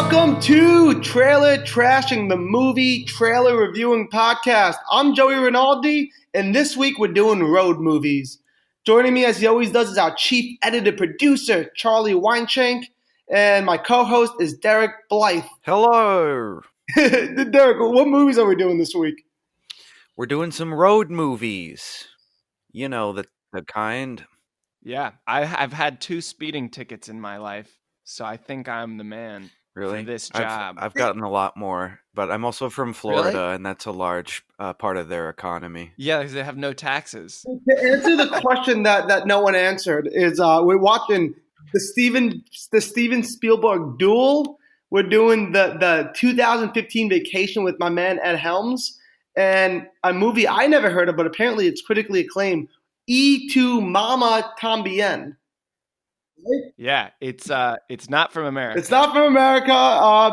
Welcome to Trailer Trashing, the movie trailer reviewing podcast. I'm Joey Rinaldi, and this week we're doing road movies. Joining me, as he always does, is our chief editor producer, Charlie Weinshank, and my co-host is Derek Blythe. Hello. Derek, what movies are we doing this week? We're doing some road movies. You know, the kind. Yeah, I've had 2 speeding tickets in my life, so I think I'm the man Really? for this job. I've gotten a lot more, but I'm also from Florida, Really? and that's a large part of their economy. Yeah, because they have no taxes. To answer the question that no one answered is we're watching the Steven Spielberg Duel. We're doing the 2015 Vacation with my man Ed Helms, and a movie I never heard of, but apparently it's critically acclaimed, Y Tu Mamá También. Yeah, it's not from America. It's not from America,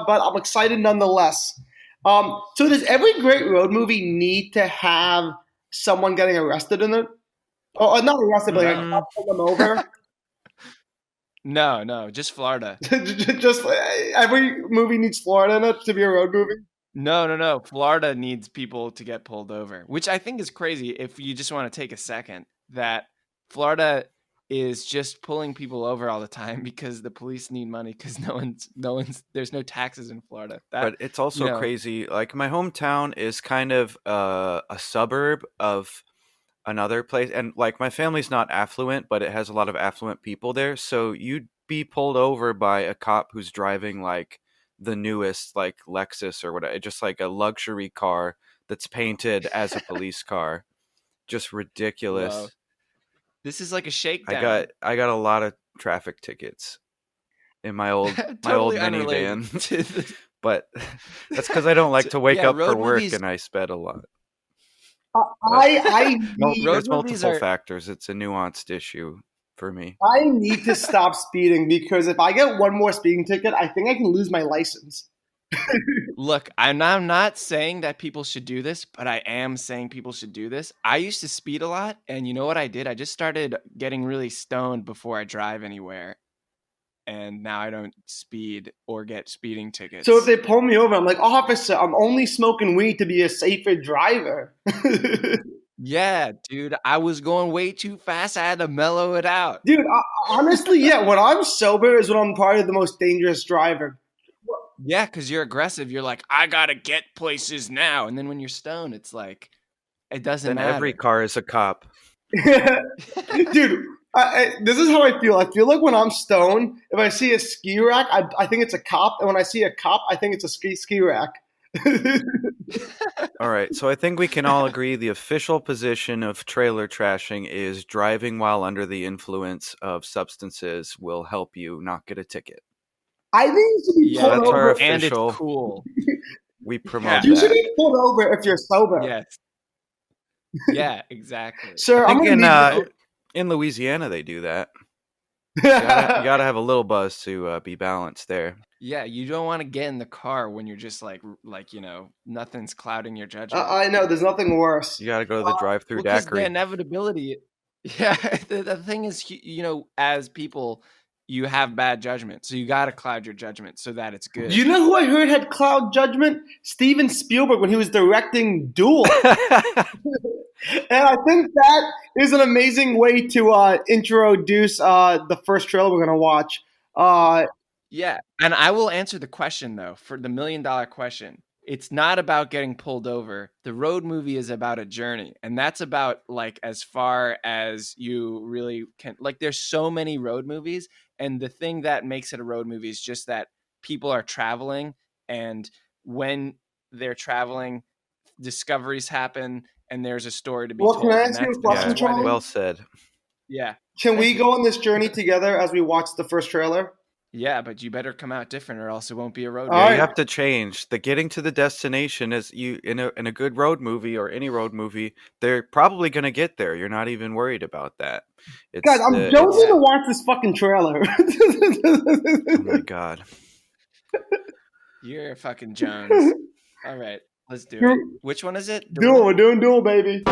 but I'm excited nonetheless. So does every great road movie need to have someone getting arrested in it? Or not arrested, but like pull them over? No, just Florida. Just every movie needs Florida in it to be a road movie? No. Florida needs people to get pulled over, which I think is crazy if you just want to take a second that Florida is just pulling people over all the time because the police need money because no one's there's no taxes in Florida. But it's also crazy. Like, my hometown is kind of a suburb of another place, and like, my family's not affluent, but it has a lot of affluent people there. So you'd be pulled over by a cop who's driving like the newest like Lexus or whatever, just like a luxury car that's painted as a police car. Just ridiculous. Whoa. This is like a shakedown. I got a lot of traffic tickets in my old Totally minivan, but that's because I don't like to wake up for work and I sped a lot. There's multiple factors. It's a nuanced issue for me. I need to stop speeding because if I get one more speeding ticket, I think I can lose my license. Look, I'm not saying that people should do this, but I am saying people should do this. I used to speed a lot, and you know what I did? I just started getting really stoned before I drive anywhere, and now I don't speed or get speeding tickets. So if they pull me over, I'm like, officer, I'm only smoking weed to be a safer driver. Yeah, dude, I was going way too fast. I had to mellow it out. Dude, honestly, yeah, when I'm sober is when I'm probably the most dangerous driver. Yeah, because you're aggressive. You're like, I gotta get places now. And then when you're stoned, it's like, it doesn't matter. Every car is a cop. Dude, this is how I feel. I feel like when I'm stoned, if I see a ski rack, I think it's a cop. And when I see a cop, I think it's a ski rack. All right, so I think we can all agree the official position of trailer trashing is driving while under the influence of substances will help you not get a ticket. I think you should be pulled that's over. our official. And it's cool. We promote You that. should be pulled over if you're sober. Yes. Yeah, exactly. Sir, I I'm think gonna need in Louisiana they do that. You gotta have a little buzz to be balanced there. Yeah, you don't want to get in the car when you're just like nothing's clouding your judgment. I know, there's nothing worse. You gotta go to the drive-through Because daiquiri. the inevitability. Yeah, the thing is, as people, you have bad judgment, so you got to cloud your judgment so that it's good. Do you know who I heard had cloud judgment? Steven Spielberg when he was directing Duel. And I think that is an amazing way to introduce the first trailer we're going to watch. Yeah, and I will answer the question, though, for the $1 million question. It's not about getting pulled over. The road movie is about a journey, and that's about, like, as far as you really can. Like, there's so many road movies, and the thing that makes it a road movie is just that people are traveling, and when they're traveling, discoveries happen, and there's a story to be told. Can I ask you a question, Charlie? Well said. Yeah. Can we go on this journey together as we watch the first trailer? Yeah, but you better come out different, or else it won't be a road Yeah, movie. you have to change. The getting to the destination is in a good road movie or any road movie. They're probably gonna get there. You're not even worried about that. Guys, I'm jonesing to watch this fucking trailer. Oh my god, You're fucking Jones. All right, let's do it. Which one is it? Duel. We're doing Duel, baby.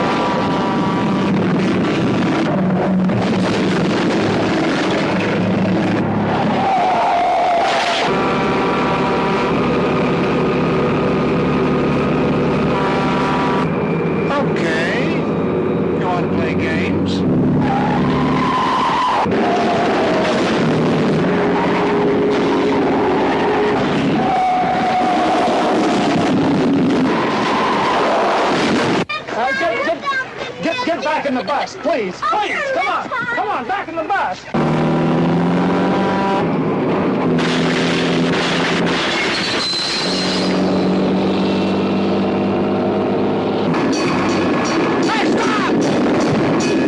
bus, please. Please, come on. Come on, back in the bus. Hey, stop!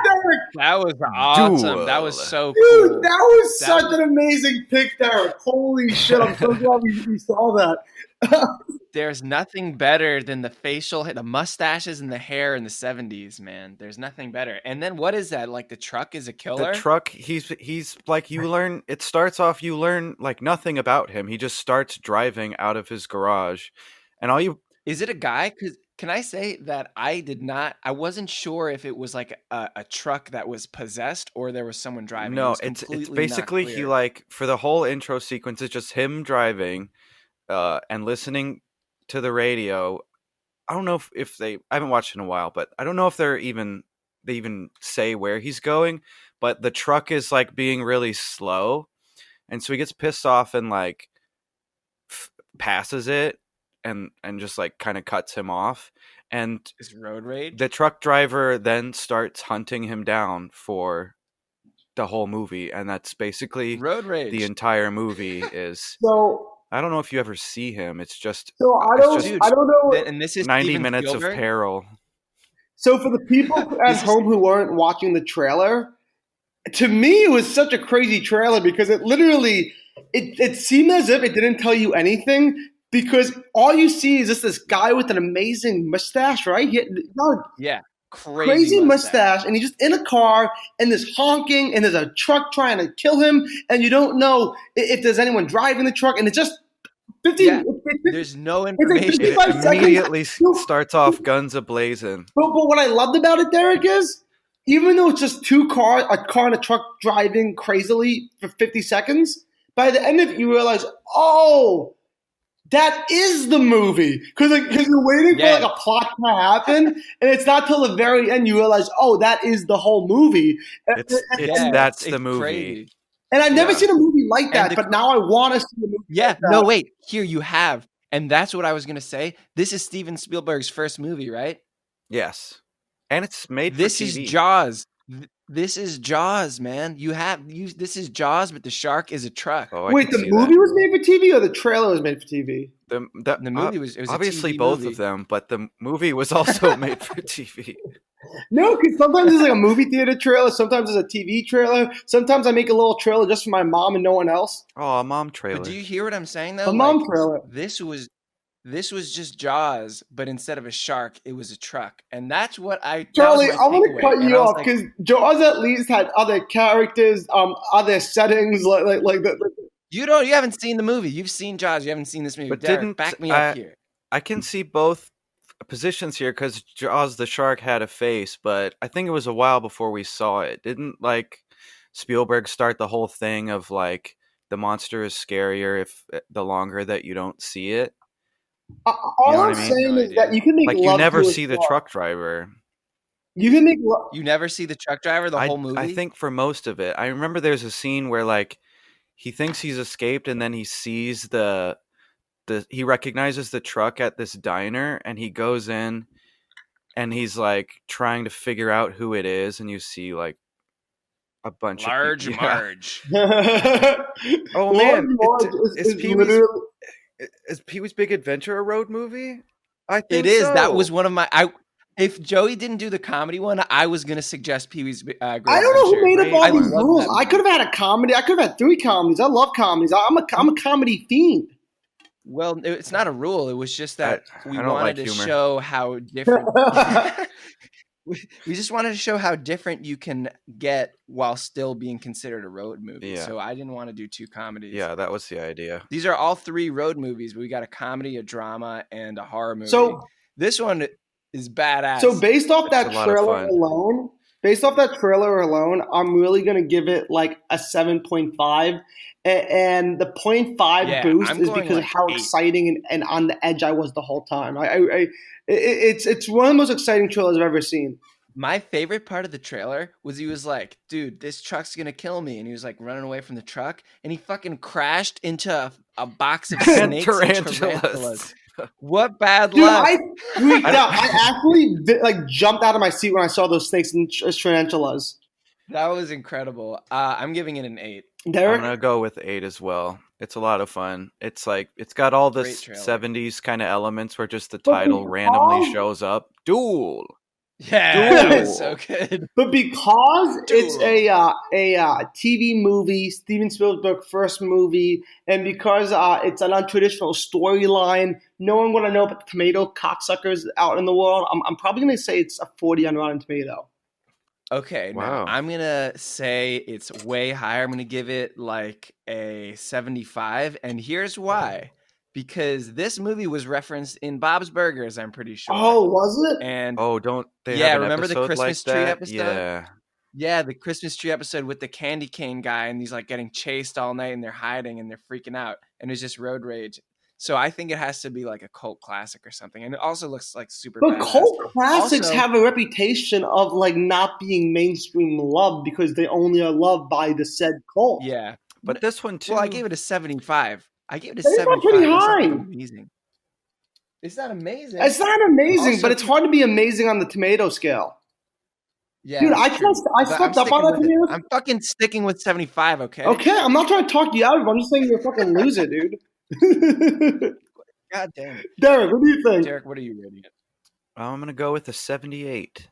Derek, That was awesome. That was Duel. so dude, cool. that was That such was- an amazing pick, Derek. Holy shit! I'm so glad we saw that. There's nothing better than the the mustaches and the hair in the 70s, man. There's nothing better. And then what is that? Like the truck is a killer? The truck, he's like, you learn, it starts off, you learn like nothing about him. He just starts driving out of his garage, and all you Is it a guy? Because can I say that I wasn't sure if it was like a truck that was possessed or there was someone driving. It no, was it's completely not basically he clear. like for the whole intro sequence, it's just him driving, and listening to the radio. I don't know if they, I haven't watched in a while, but I don't know if they even say where he's going. But the truck is like being really slow, and so he gets pissed off and like passes it, and just like kind of cuts him off. And Is road rage? the truck driver then starts hunting him down for the whole movie, and that's basically Road rage. the entire movie is. So, I don't know if you ever see him. It's just so I It's don't, just- Dude, I don't know. and this is 90 Steven minutes Spielberg? of peril. So for the people at This is- home who weren't watching the trailer, to me it was such a crazy trailer because it literally it seemed as if it didn't tell you anything because all you see is just this guy with an amazing mustache, right? He had, Yeah. crazy mustache, and he's just in a car, and there's honking, and there's a truck trying to kill him, and you don't know if there's anyone driving the truck, and it's just 50. Yeah. There's no like information. 55 It seconds. immediately starts off guns a-blazing. But what I loved about it, Derek, is even though it's just a car and a truck driving crazily for 50 seconds, by the end of it, you realize, oh, that is the movie. Because you're waiting for like a plot to happen, and it's not till the very end you realize, oh, that is the whole movie. That's the it's movie. crazy. And I've never Yeah. seen a movie like And that, the- but now I want to see a movie Yeah. like that. No, wait. Here you have. And that's what I was going to say. This is Steven Spielberg's first movie, right? Yes. And it's made This for is TV. Jaws. This is Jaws, man. This is Jaws, but the shark is a truck. Oh, I Wait, can the see movie that. was made for TV or the trailer was made for TV? The movie was it was obviously a TV both movie. of them, but the movie was also made for TV. No, because sometimes it's like a movie theater trailer, sometimes it's a TV trailer, sometimes I make a little trailer just for my mom and no one else. Oh, a mom trailer. But do you hear what I'm saying though? A mom Like, trailer. this was just Jaws, but instead of a shark, it was a truck, and that's what I. Charlie, that was my I'm gonna takeaway, cut and you I was off like, because Jaws at least had other characters, other settings, like the. you haven't seen the movie. You've seen Jaws. You haven't seen this movie. But Derek, didn't back me up here. I can see both positions here because Jaws the shark had a face, but I think it was a while before we saw it. Didn't like Spielberg start the whole thing of like the monster is scarier if the longer that you don't see it? All You know what I'm I mean? saying No is idea. that you can make Like you love never to a see the shark. truck driver. You can make love. You never see the truck driver the whole movie. I think for most of it. I remember there's a scene where like he thinks he's escaped and then he sees he recognizes the truck at this diner and he goes in and he's like trying to figure out who it is, and you see like a bunch Large of people. Yeah. Marge. Oh Large man, Marge is is Pee-wee's, literally. is Pee-wee's Big Adventure a road movie? I think It is. That so. was one of my. If Joey didn't do the comedy one, I was gonna suggest Pee Wee's. Great I don't know who Adventure. made up Great all I these love rules. that I could have had a comedy. I could have had 3 comedies. I love comedies. I'm a comedy fiend. Well, it's not a rule. It was just that we I don't wanted like to humor. show how different. we just wanted to show how different you can get while still being considered a road movie. Yeah. So I didn't want to do 2 comedies. Yeah, that was the idea. These are all 3 road movies. But we got a comedy, a drama, and a horror movie. So this one is badass. So based off that It's a lot of trailer alone, I'm really gonna give it like a 7.5, and the 0.5 Yeah, boost I'm is going because like of how 8. exciting and on the edge I was the whole time. It's one of the most exciting trailers I've ever seen. My favorite part of the trailer was he was like, dude, this truck's gonna kill me. And he was like running away from the truck and he fucking crashed into a box of snakes and tarantulas. What bad Dude, luck. I freaked out. I actually like jumped out of my seat when I saw those snakes and tarantulas. That was incredible. I'm giving it an 8. Derek? I'm gonna go with 8 as well. It's a lot of fun. It's like it's got all the Great trailer. 70s kind of elements where just the But title because- randomly shows up. Duel. Yeah, that was Duel. so good. But because it's Duel. a TV movie, Steven Spielberg's first movie, and because it's an untraditional storyline, knowing what I know about the tomato cocksuckers out in the world, I'm probably going to say it's a 40 on Rotten Tomato. Okay, Wow. now I'm gonna say it's way higher. I'm gonna give it like a 75, and here's why. Because this movie was referenced in Bob's Burgers, I'm pretty sure. Oh, was it? And Oh, don't they Yeah, have an remember the episode Christmas like tree that? episode? Yeah. yeah, the Christmas tree episode with the candy cane guy, and he's like getting chased all night, and they're hiding, and they're freaking out, and it's just road rage. So I think it has to be like a cult classic or something, and it also looks like super. But badass. cult classics Also- have a reputation of like not being mainstream loved because they only are loved by the said cult. Yeah. But this one too. Well, I gave it a 75. I gave it a That is not 75. pretty It's not high. amazing. It's not amazing. It's not amazing, Also- but it's hard to be amazing on the tomato scale. Yeah, Dude, that's I true. can't- I But I'm stepped up sticking on that with it. tomato. I'm fucking sticking with 75. Okay. Okay, I'm not trying to talk you out of it. I'm just saying you're a fucking loser, dude. God damn it, Derek, what do you think? Derek. What are you rating it? I'm gonna go with a 78.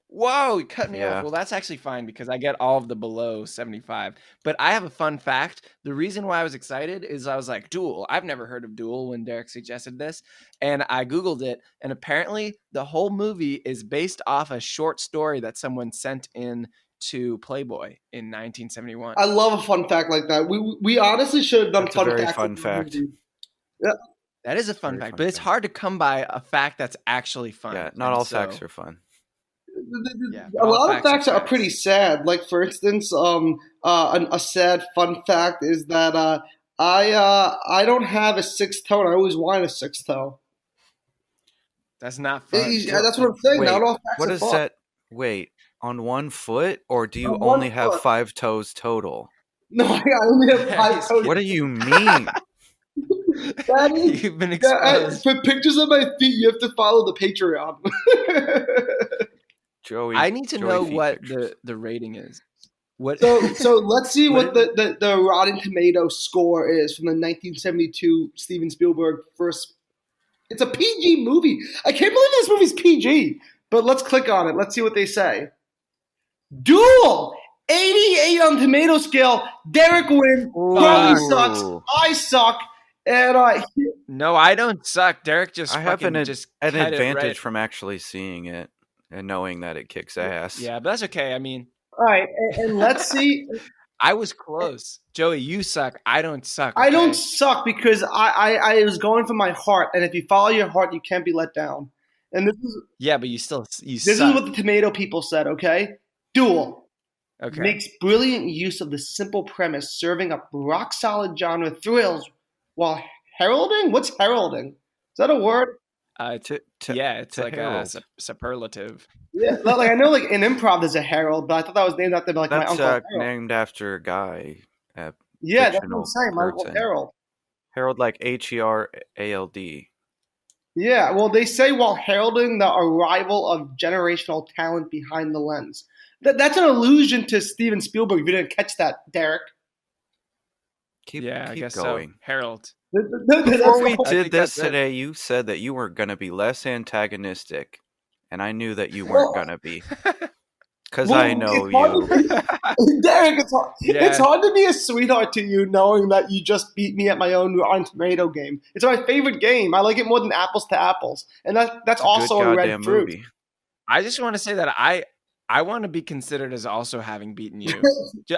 Whoa, you cut me Yeah. off. Well, that's actually fine because I get all of the below 75. But I have a fun fact. The reason why I was excited is I was like, Duel. I've never heard of Duel when Derek suggested this. And I Googled it. And apparently the whole movie is based off a short story that someone sent in to Playboy in 1971. I love a fun fact like that. We honestly should have done That's a fun very facts. fun in the fact. movie. That is a fun Very fact, fun but it's fact. hard to come by a fact that's actually fun. Yeah, not And all so- facts are fun. Yeah, A all lot of facts are facts are facts. pretty sad. Like for instance, a sad fun fact is that I don't have a sixth toe, and I always wanted a sixth toe. That's not fun. That's what I'm saying. Wait, Not all facts What are is fun. that? Wait, on one foot, or do you On one only have foot. 5 toes total? No, I only have Yeah, 5 he's toes. What do you mean? Daddy, You've been yeah, exposed. for pictures of my feet, you have to follow the Patreon. Joey. I need to Joey know feet what pictures. the rating is. What? so let's see what What the Rotten Tomato score is from the 1972 Steven Spielberg first. It's a PG movie. I can't believe this movie's PG. But let's click on it. Let's see what they say. Duel! 88 on tomato scale. Derek wins. Charlie Ooh. sucks. I suck. And No, I don't suck. Derek just I have fucking an just an cut it advantage right. from actually seeing it and knowing that it kicks ass. Yeah, but that's okay. I mean, all right, and let's see. I was close. Joey, you suck. I don't suck. I don't okay? suck because I was going for my heart, and if you follow your heart, you can't be let down. And Yeah, but you this suck. is what the tomato people said. Okay, Duel Okay. makes brilliant use of the simple premise, serving up rock solid genre thrills while heralding. What's heralding? Is that a word? Yeah, it's to like herald. a superlative. Yeah, like I know, like in improv, there's a herald, but I thought that was named after like my That's uncle. Harold. named after a guy. Yeah, that's what I'm fictional saying. My uncle person. Harold. Harold, like Herald. Yeah, well, they say while heralding the arrival of generational talent behind the lens. That's an allusion to Steven Spielberg. If you didn't catch that, Derek. Keep I guess going. so. Harold. Before we I did think this that's it. today, you said that you weren't going to be less antagonistic, and I knew that you weren't going to be, because I know you. Derek, Yeah. it's hard to be a sweetheart to you knowing that you just beat me at my own Rotten Tomato game. It's my favorite game. I like it more than Apples to Apples, and that's It's also good a red goddamn fruit. movie. I just want to say that I want to be considered as also having beaten you.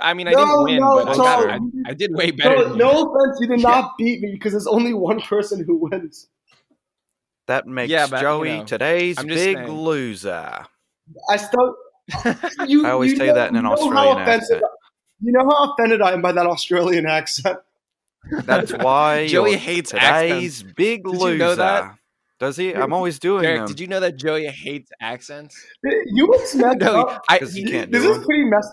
I mean, I No, didn't win, no, but Charles. I did way better So, than no you. offense, you did not beat me because there's only one person who wins. That makes Yeah, but, Joey today's I'm just big saying. loser. I still. I always say that in an how Australian offensive- accent. You know how offended I am by that Australian accent. That's why Joey you're hates today's big Did loser. you know that? Does he? I'm always doing Derek, them did you know that Joey hates accents? You what's messed No, up? because he can't This do is them. pretty messed.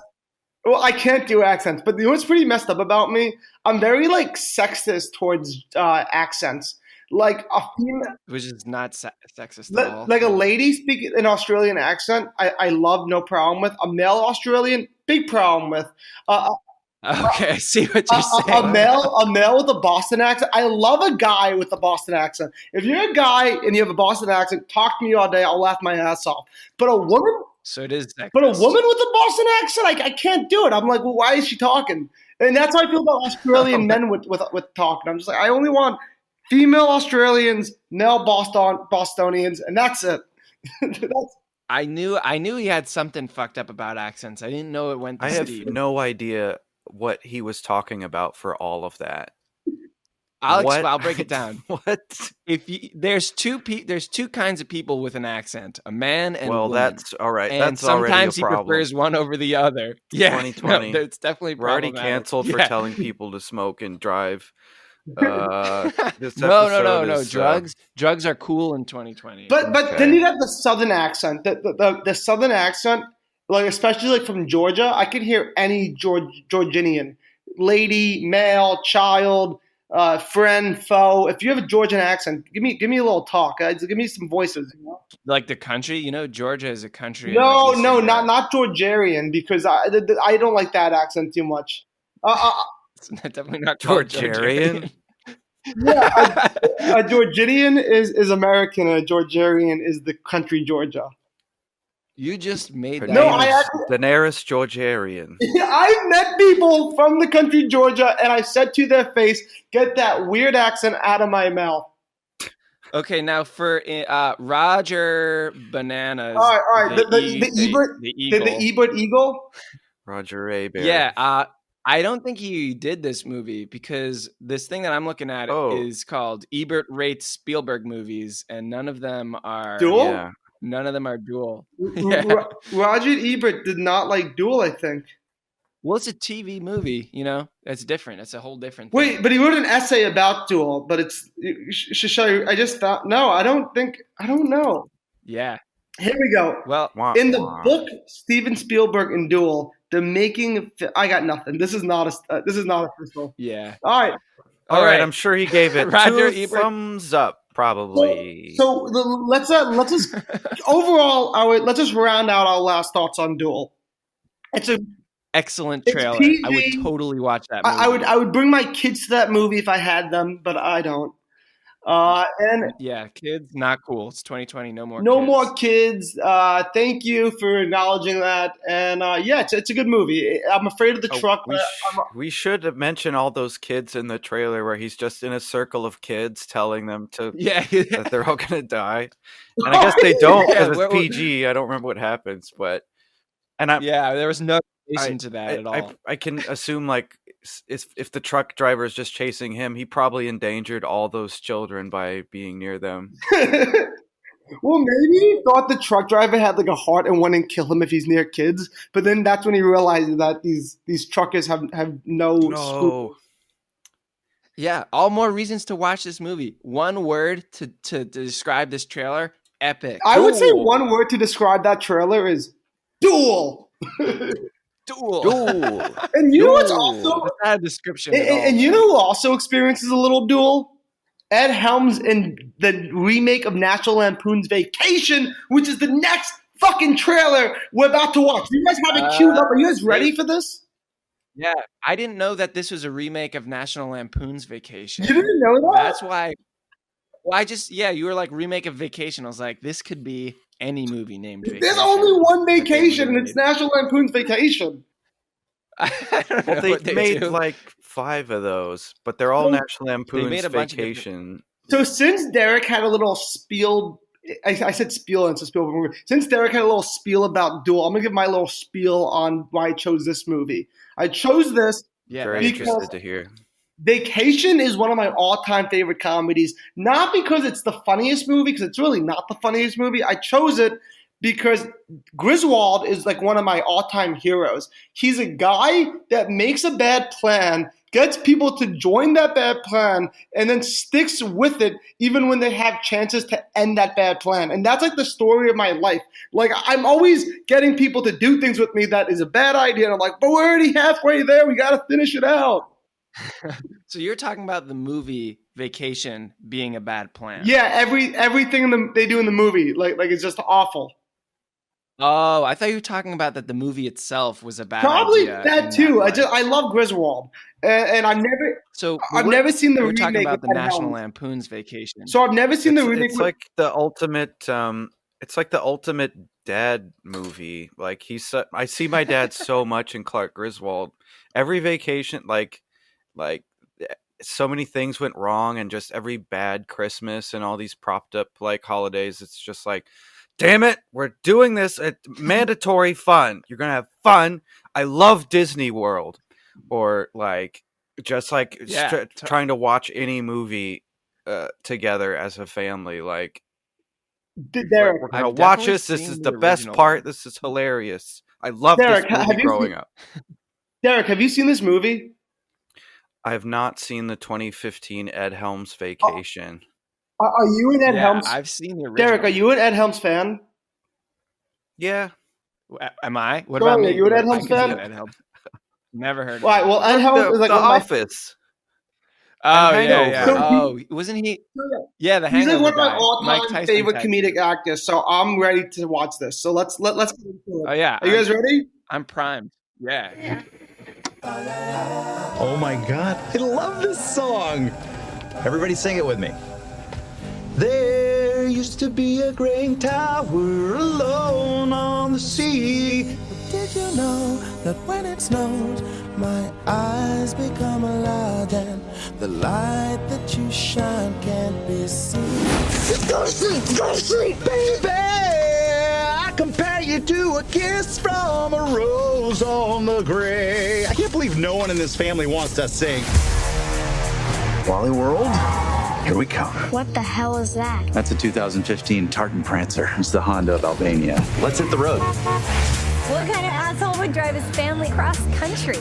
Well, I can't do accents, but you know what's pretty messed up about me? I'm very like sexist towards accents. Like a female, Which is not sexist at all. like a lady speaking an Australian accent, I love, no problem with. A male Australian, big problem with. Okay, I see what you're saying. A male with a Boston accent. I love a guy with a Boston accent. If you're a guy and you have a Boston accent, talk to me all day. I'll laugh my ass off. But a woman, So it is sexist. with a Boston accent, I can't do it. I'm like, well, why is she talking? And that's how I feel about Australian men with talking. I'm just like, I only want female Australians, male Bostonians, and that's it. I knew he had something fucked up about accents. I didn't know it went to I have Steve. no idea what he was talking about for all of that. I'll break it down. What? There's two kinds of people with an accent: a man and Well, woman. that's all right. And That's already a sometimes he problem. prefers one over the other. Yeah, 2020. no, it's definitely We're already problematic. canceled for Yeah. telling people to smoke and drive. This No. episode is, Drugs are cool in 2020. But Okay. then you have the southern accent. The southern accent, like especially like from Georgia, I could hear any Georgian, lady, male, child, friend, foe. If you have a Georgian accent, give me a little talk. Give me some voices. You know? Like the country, Georgia is a country. in, No, like, Eastern Europe. not Georgian, because I don't like that accent too much. It's definitely not called Georgian? Yeah, a Georgian is American, and a Georgian is the country Georgia. You just made Her that. No, name I is actually- Daenerys Georgiarian. I've met people from the country Georgia, and I said to their face, "Get that weird accent out of my mouth." Okay, now for Roger Bananas. All right. The Ebert, the Eagle. the Ebert Eagle. Roger Ebert. Yeah, I don't think he did this movie because this thing that I'm looking at is called Ebert Rates Spielberg Movies, and none of them are Duel? Yeah. None of them are Duel. Yeah. Roger Ebert did not like Duel, I think. Well, it's a TV movie, It's different. It's a whole different thing. Wait, but he wrote an essay about Duel, but it's I just thought no, I don't know. Yeah. Here we go. Well, In the book Steven Spielberg and Duel, the making I got nothing. This is not a crystal. yeah. All right. All right, I'm sure he gave it Roger 2 Ebert. thumbs up, probably. So let's just overall let's just round out our last thoughts on Duel. It's a Excellent It's trailer. PG. I would totally watch that movie. I would bring my kids to that movie if I had them, but I don't. And Yeah, kids, not cool. It's 2020. No more. no kids. more kids. Thank you for acknowledging that. And yeah, it's a good movie. I'm afraid of the truck. We should have mentioned all those kids in the trailer where he's just in a circle of kids telling them Yeah. that they're all going to die. And I guess they don't Yeah, because it's PG. I don't remember what happens, but There was no relation to that at all. I can assume like if the truck driver is just chasing him, he probably endangered all those children by being near them. Well, maybe he thought the truck driver had like a heart and wanted to kill him if he's near kids. But then that's when he realized that these truckers have no scruples. No. Yeah, all more reasons to watch this movie. One word to describe this trailer: epic. I would say Duel. one word to describe that trailer is Duel. Duel. And you know what's Duel. also That's not a description at all. and you know who also experiences a little Duel? Ed Helms in the remake of National Lampoon's Vacation, which is the next fucking trailer we're about to watch. You guys have it queued up. Are you guys ready for this? Yeah, I didn't know that this was a remake of National Lampoon's Vacation. You didn't know that? That's why. Well, you were like remake of Vacation. I was like, this could be any movie named Vacation. There's only one vacation, and it's National Lampoon's Vacation. I don't know Well, what they they made do. like 5 of those, but they're all Well, National Lampoon's made a bunch of Vacation. So since Derek had a little spiel, I said spiel, and it's a Spielberg movie. Since Derek had a little spiel about Duel, I'm gonna give my little spiel on why I chose this movie. I chose this. Yeah, Very because- interested to hear. Vacation is one of my all-time favorite comedies, not because it's the funniest movie, because it's really not the funniest movie. I chose it because Griswold is like one of my all-time heroes. He's a guy that makes a bad plan, gets people to join that bad plan, and then sticks with it even when they have chances to end that bad plan. And that's like the story of my life. Like, I'm always getting people to do things with me that is a bad idea. And I'm like, but we're already halfway there. We got to finish it out. So you're talking about the movie Vacation being a bad plan. Yeah, everything they do in the movie, like it's just awful. Oh, I thought you were talking about that the movie itself was a bad Probably idea. that too. I love Griswold, and I've never seen the we're remake. talking about the with Ed National Helms. Lampoon's Vacation. So I've never seen the remake. It's like the ultimate. It's like the ultimate dad movie. Like I see my dad so much in Clark Griswold. Every vacation, like so many things went wrong, and just every bad Christmas and all these propped up like holidays. It's just like, damn it, we're doing this. It's mandatory fun. You're gonna have fun. I love Disney World, or like just like trying to watch any movie together as a family. Like, Derek, we're gonna watch this. This is the best part. This is hilarious. I love this movie growing up. Derek, have you seen this movie? I have not seen the 2015 Ed Helms Vacation. Are you an Ed Helms? I've seen the original. Derek, are you an Ed Helms fan? Yeah. Am I? What about me? Are you an Ed Helms fan? Ed Helms. Never heard of All right, well, Ed Helms is like The Office. Oh, Hangover. yeah. So Oh, wasn't he? Yeah, the He's Hangover like one of my guy. all-time favorite comedic actors, so I'm ready to watch this. So let's get into it. Oh, yeah. Are you guys ready? I'm primed. Yeah. Oh my God, I love this song. Everybody sing it with me. There used to be a great tower alone on the sea. Did you know that when it snows, my eyes become a lot, and the light that you shine can't be seen? Go to sleep, baby. I compare you to a kiss from a rose on the grave. I can't believe no one in this family wants to sing. Wally World, here we come. What the hell is that? That's a 2015 Tartan Prancer. It's the Honda of Albania. Let's hit the road. What kind of asshole would drive his family cross country?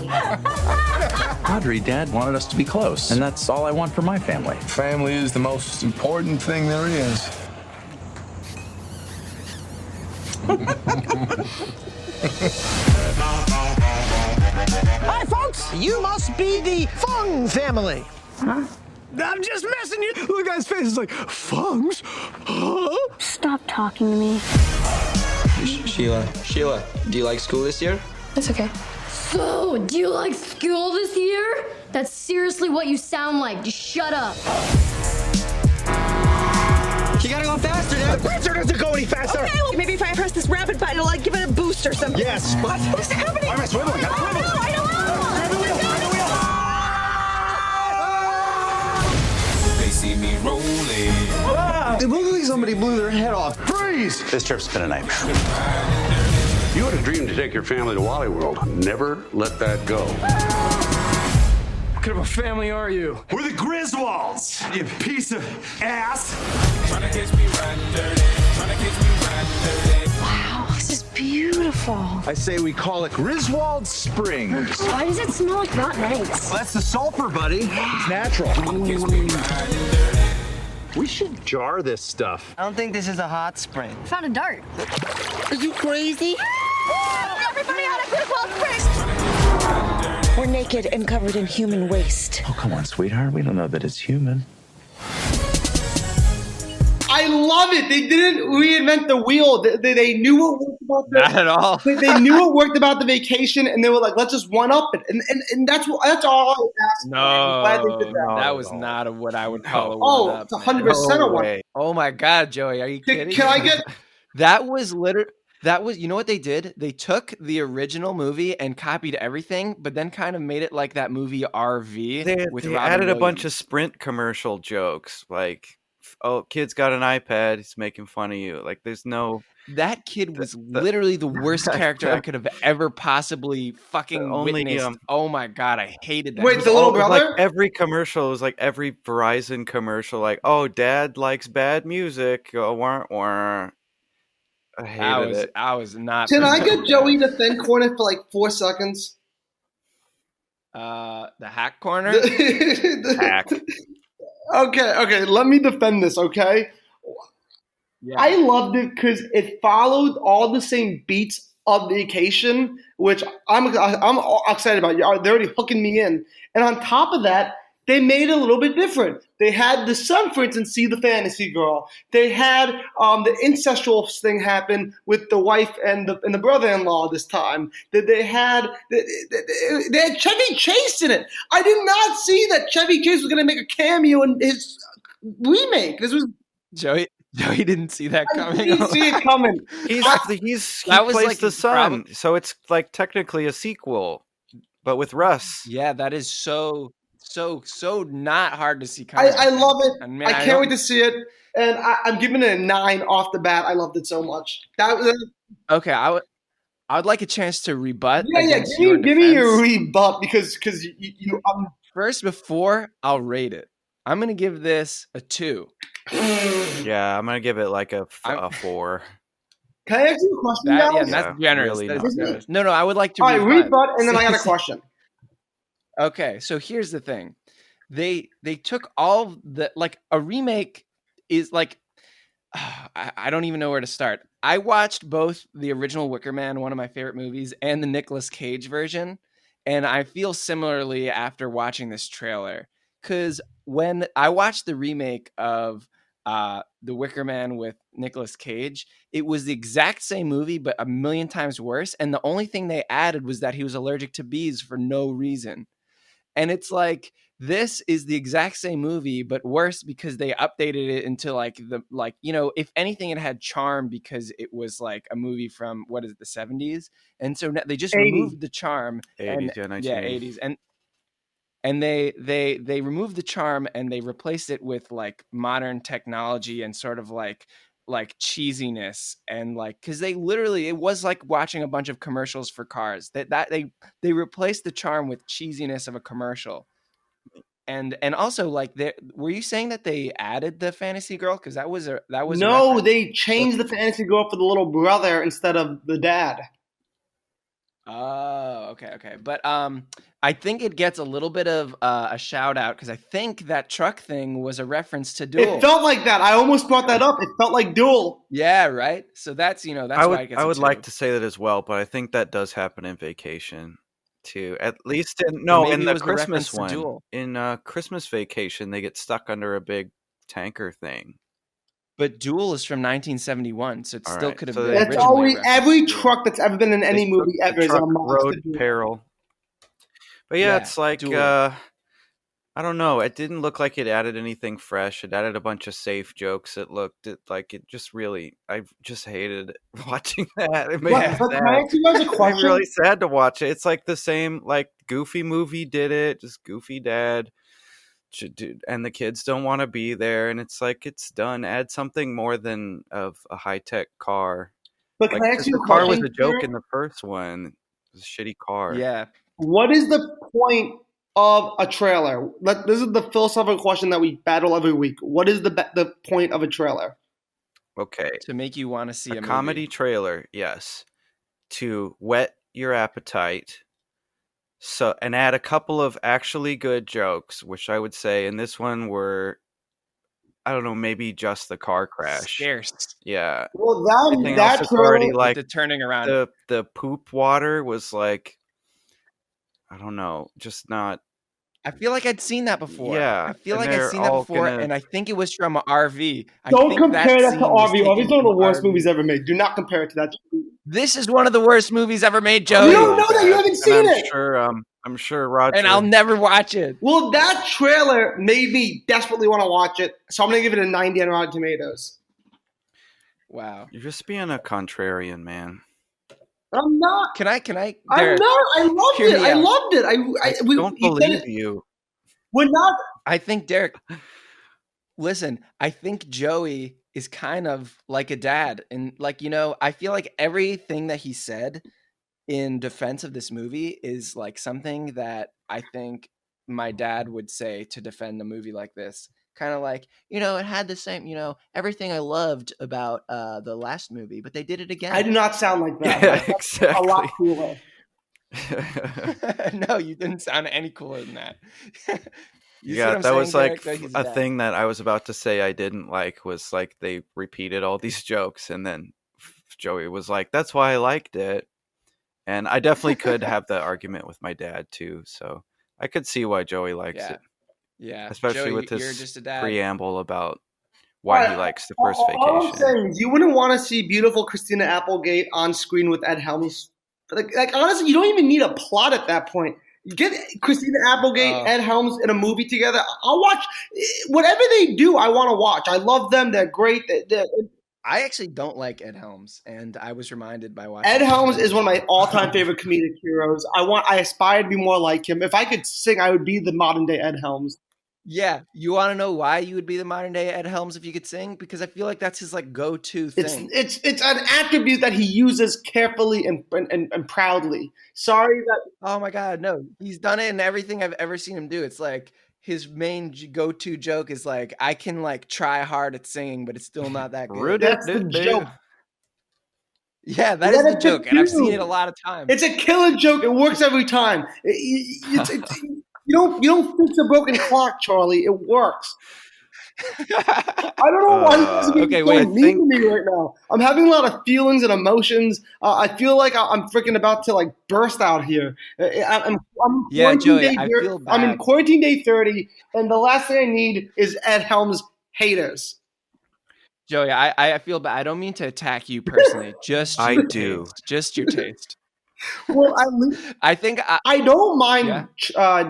Audrey, Dad wanted us to be close, and that's all I want for my family. Family is the most important thing there is. Hi, folks! You must be the Fung family. Huh? I'm just messing you. Look at his face. It's like, Fungs? Huh? Stop talking to me. Sheila, do you like school this year? That's okay. So, do you like school this year? That's seriously what you sound like. Just shut up. You gotta go faster, Dad. The Prancer doesn't go any faster. Okay, well, maybe if I press this rapid button, it'll like give it a boost or something. Yes. What is happening? Why am I swiveling? I don't know. They see me rolling. It looks like somebody blew their head off. Freeze! This trip's been a nightmare. You had a dream to take your family to Wally World. Never let that go. What kind of a family are you? We're the Griswolds, you piece of ass. Tryna catch me riding dirty. Tryna catch me riding dirty. Wow, this is beautiful. I say we call it Griswold Springs. Why does it smell like rotten eggs? Well, that's the sulfur, buddy. It's natural. We should jar this stuff. I don't think this is a hot spring. I found a dart. Are you crazy? Everybody out of Griswold Springs! We're naked and covered in human waste. Oh, come on, sweetheart. We don't know that it's human. I love it. They didn't reinvent the wheel. They knew what worked about Not at all. They knew what worked about the vacation, and they were like, let's just one up it. And that's all I asked. No, I'm glad they did that. that was not what I would call a Oh, one-up, it's 100% a one. way. Oh my God, Joey, are you kidding? Can I get? That was you know what they did? They took the original movie and copied everything, but then kind of made it like that movie RV. They with Robin added a bunch of Sprint commercial jokes, like, oh, kid's got an iPad, he's making fun of you. Like, there's no. That kid was literally the worst character I could have ever possibly fucking witnessed. Oh my God, I hated that. Wait, the little brother? Like every commercial was like every Verizon commercial, like, oh, dad likes bad music. Wah, wah. I hated it. I was not. Can I prepared get for Joey to defend corner for like 4 seconds? that. The hack corner. Hack. Okay. Let me defend this. Okay. Yeah. I loved it because it followed all the same beats of Vacation, which I'm excited about. They're already hooking me in, and on top of that, they made it a little bit different. They had the son, for instance, see the fantasy girl. They had the incestual thing happen with the wife and the brother-in-law this time. They had Chevy Chase in it. I did not see that Chevy Chase was going to make a cameo in his remake. This was Joey didn't see that coming. I didn't see it coming. He That was plays like the his son, problem. so it's like technically a sequel, but with Russ. Yeah, that is so not hard to see coming. I love it. And man, I can't don't- wait to see it. And I'm giving it a 9 off the bat. I loved it so much. That was Okay, I would like a chance to rebut. yeah. against your Give me your defense. rebut because you First, before I'll rate it, I'm gonna give this a 2. Yeah, I'm gonna give it like a 4. Can I ask you a question, That, guys? yeah, that's generous. really That is not. generous. No, I would like to All right, rebut. rebut, and then I got a question. Okay, so here's the thing. They took all the like a remake is like I don't even know where to start. I watched both the original Wicker Man, one of my favorite movies, and the Nicolas Cage version, and I feel similarly after watching this trailer. Because when I watched the remake of The Wicker Man with Nicolas Cage, it was the exact same movie, but a million times worse. And the only thing they added was that he was allergic to bees for no reason. And it's like, this is the exact same movie, but worse because they updated it into if anything, it had charm because it was like a movie from, what is it, the 70s? And so they just 80s. removed the charm. 80s, yeah, 1980s. 80s. And they removed the charm and they replaced it with like modern technology and sort of like cheesiness and like, because it was like watching a bunch of commercials for cars. They replaced the charm with cheesiness of a commercial. And also like, were you saying that they added the fantasy girl? Because that was a No, reference. they changed the fantasy girl for the little brother instead of the dad. Oh, okay. But I think it gets a little bit of a shout out because I think that truck thing was a reference to Duel. It felt like that. I almost brought that up. It felt like Duel. Yeah, right. So that's why it gets I a would 2. like to say that as well, but I think that does happen in Vacation too. At least in maybe it the was the reference Christmas to one. Duel. In Christmas Vacation, they get stuck under a big tanker thing. But Duel is from 1971, so it All still right, could have so been. they- That's originally always referenced every to Duel. truck that's ever been in any They movie took ever the is a truck monster. road peril. But yeah, Yeah, it's like Duel. I don't know. It didn't look like it added anything fresh. It added a bunch of safe jokes. It just really. I just hated watching that. It made me But can I sad. ask you guys a It made me question? really sad to watch it. It's like the same like Goofy movie did it. Just Goofy dad. And the kids don't want to be there, and it's like it's done. Add something more than of a high tech car. But can Like I ask 'cause you the a car was question? a joke here? in the first one. It was a shitty car. Yeah. What is the point of a trailer? This is the philosophical question that we battle every week. What is the point of a trailer? Okay. To make you want to see a comedy movie. trailer, yes, to whet your appetite. So and add a couple of actually good jokes, which I would say in this one were, I don't know, maybe just the car crash. Scarce. Yeah. Well, Everything that else is already trailer, like the turning around. the poop water was like, I don't know, just not. I feel like I'd seen that before. Yeah, I feel and like I'd they're seen that all before, gonna- and I think it was from RV. don't compare that to RV. RV is one of the worst RV. movies ever made. Do not compare it to that. This is one of the worst movies ever made, Joey. You don't know that. You haven't And seen it. I'm sure Roger. And I'll never watch it. Well, that trailer made me desperately want to watch it, so I'm gonna give it a 90 on Rotten Tomatoes. Wow. You're just being a contrarian, man. I'm not. Can I? I'm Derek, not. I loved hear it. me I out. loved it. I We don't you said believe it- you. We're not. I think Derek. Listen, I think Joey is kind of like a dad, and I feel like everything that he said in defense of this movie is like something that I think my dad would say to defend a movie like this. kind of like, it had the same, everything I loved about the last movie, but they did it again. I do not sound like that. Yeah, That's a lot exactly. cooler. No, you didn't sound any cooler than that. You see Yeah, what I'm that saying, was like Derek? He's a bad. thing that I was about to say I didn't like was like they repeated all these jokes and then Joey was like, that's why I liked it. And I definitely could have the argument with my dad too. So I could see why Joey likes Yeah. it, Yeah. especially Joey, with you're his just a dad. preamble about why he likes the first All I'm vacation. saying is you wouldn't want to see beautiful Christina Applegate on screen with Ed Helms. Like honestly, you don't even need a plot at that point. You get Christina Applegate, Ed Helms in a movie together. I'll watch whatever they do. I want to watch. I love them. They're great. I actually don't like Ed Helms, and I was reminded by watching Ed Helms is one of my all-time favorite comedic heroes. I aspire to be more like him. If I could sing, I would be the modern day Ed Helms. Yeah, you want to know why you would be the modern day Ed Helms if you could sing? Because I feel like that's his like go-to thing. It's an attribute that he uses carefully and proudly. Sorry that. Oh my God, no! He's done it in everything I've ever seen him do. It's like his main go-to joke is like, I can like try hard at singing, but it's still not that good. That's the joke. Yeah, that is the joke, and I've seen it a lot of times. It's a killer joke. It works every time. You don't fix a broken clock, Charlie. It works. I don't know why this is being so mean to me right now. I'm having a lot of feelings and emotions. I feel like I'm freaking about to like burst out here. I'm Joey, I feel bad. I'm in quarantine day 30, and the last thing I need is Ed Helms haters. Joey, I feel bad. I don't mean to attack you personally. Just I your do. Taste. Just your taste. Well, I think I don't mind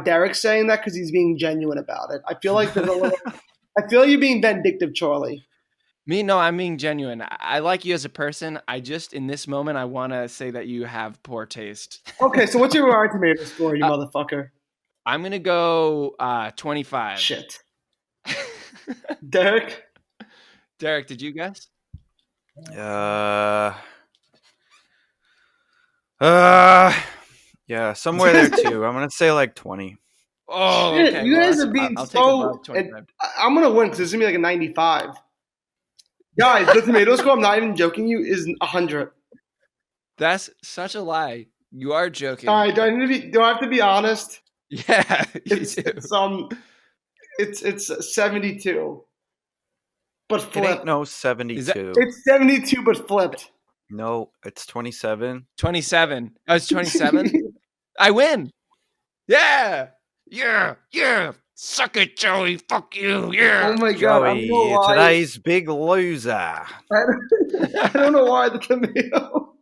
Derek saying that because he's being genuine about it. I feel like there's a little. I feel you're being vindictive, Charlie. No, I'm being genuine. I like you as a person. I just, in this moment, I want to say that you have poor taste. Okay, so what's your Rotten Tomato score, you motherfucker? I'm going to go 25. Shit. Derek? Derek, did you guess? Yeah, somewhere there too. I'm going to say like 20. Oh, shit, okay. You guys are being so. I'm gonna win because it's gonna be like a 95. Guys, the tomato score, I'm not even joking you, is 100. That's such a lie. You are joking. All right, do I have to be honest? Yeah, it's 72, but flipped. It ain't no 72. It's 72, but flipped. No, it's 27. 27. Oh, it's 27. I win. Yeah. Yeah. Suck it, Joey. Fuck you. Yeah. Oh my God. Joey, today's big loser. I don't know why the tomato.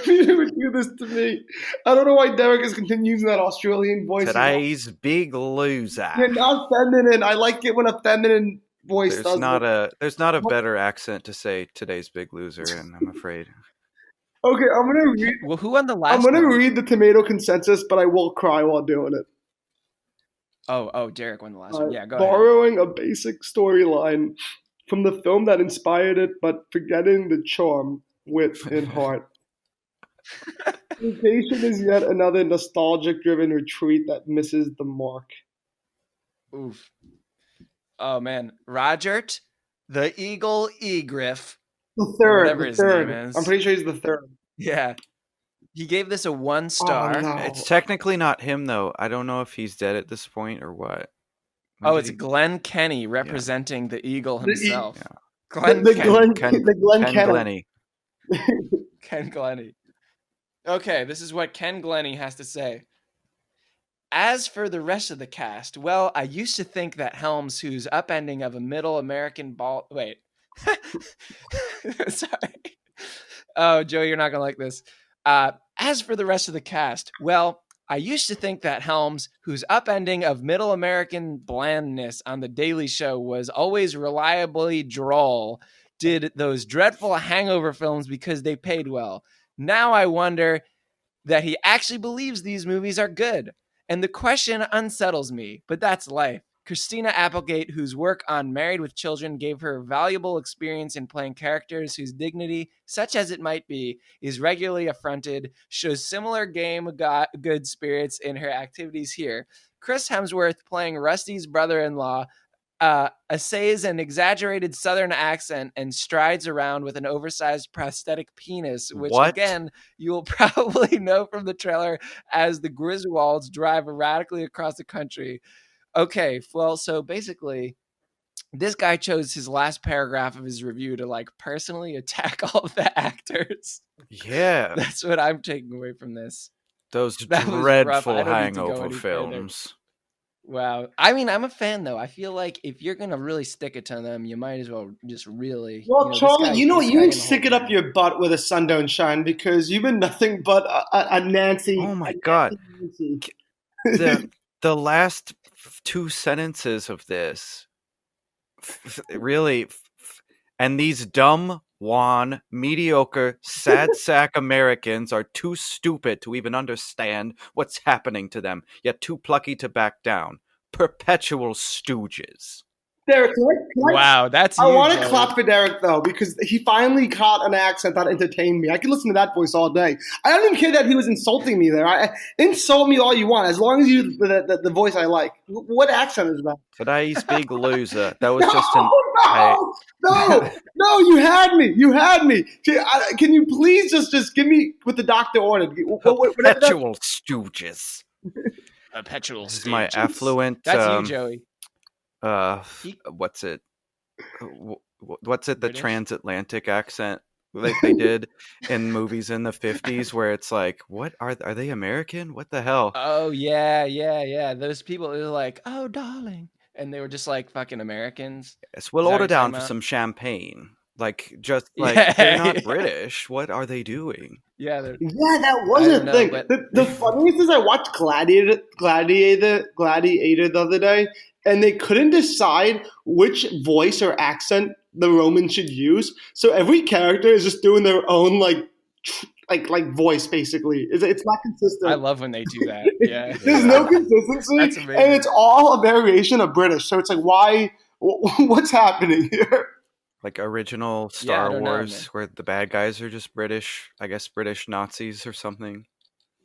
You would do this to me. I don't know why Derek is continuing using that Australian voice. Today's big loser. You're not feminine. I like it when a feminine voice There's does not it. There's not a better accent to say today's big loser, and I'm afraid. Okay, I'm gonna read. Well, who won the last? I'm gonna read the tomato consensus, but I will cry while doing it. Oh, Derek won the last one. Yeah, go ahead. Borrowing a basic storyline from the film that inspired it, but forgetting the charm, wit, and heart. Vacation is yet another nostalgic-driven retreat that misses the mark. Oof. Oh man, Rogert, the Eagle Egriff. The third. Whatever his name is. I'm pretty sure he's the third. Yeah. He gave this a 1 star. Oh, no. It's technically not him, though. I don't know if he's dead at this point or what. It's Glenn Kenny representing the Eagle himself. Glenn Glenny. Ken Glenny. Okay, this is what Ken Glenny has to say. As for the rest of the cast, well, I used to think that Helms, whose upending of a middle American Wait. Sorry. Oh, Joe, you're not going to like this. As for the rest of the cast, well, I used to think that Helms, whose upending of middle American blandness on The Daily Show was always reliably droll, did those dreadful hangover films because they paid well. Now I wonder that he actually believes these movies are good. And the question unsettles me, but that's life. Christina Applegate, whose work on Married with Children gave her valuable experience in playing characters whose dignity, such as it might be, is regularly affronted, shows similar good spirits in her activities here. Chris Hemsworth playing Rusty's brother-in-law essays an exaggerated Southern accent and strides around with an oversized prosthetic penis, which again, you will probably know from the trailer as the Griswolds drive erratically across the country. Okay, well, so basically, this guy chose his last paragraph of his review to like personally attack all of the actors. Yeah. That's what I'm taking away from this. Those That was dreadful rough. I don't need to go Hangover any further. films. Wow. I mean, I'm a fan though. I feel like if you're gonna really stick it to them, you might as well just really. Well, Charlie, you this can guy stick it up your butt where the sun don't shine because you've been nothing but a Nancy. Oh my God. The last two sentences of this really, and these dumb, wan, mediocre, sad sack Americans are too stupid to even understand what's happening to them, yet too plucky to back down. Perpetual stooges. Derek, wow, that's. I want to clap for Derek though because he finally caught an accent that entertained me. I can listen to that voice all day. I don't even care that he was insulting me there. Insult me all you want, as long as you the voice I like. What accent is that? Today's big loser. That was just an. No! You had me. You had me. Can you please just give me what the doctor ordered? Perpetual stooges. Perpetual stooges. This is my affluent. That's you, Joey. What's it? What's it? The transatlantic accent like they did in movies in the 50s, where it's like, what are they American? What the hell? Oh yeah. Those people are like, oh darling, and they were just like fucking Americans. Yes, we'll order down for some champagne. Like they're not British. What are they doing? Yeah, that was a thing. The funniest is I watched Gladiator the other day, and they couldn't decide which voice or accent the Romans should use. So every character is just doing their own like voice, basically. It's not consistent. I love when they do that. Yeah, there's no consistency, That's amazing. And it's all a variation of British. So it's like, why? What's happening here? Like original Star Wars, where the bad guys are just British, I guess British Nazis or something.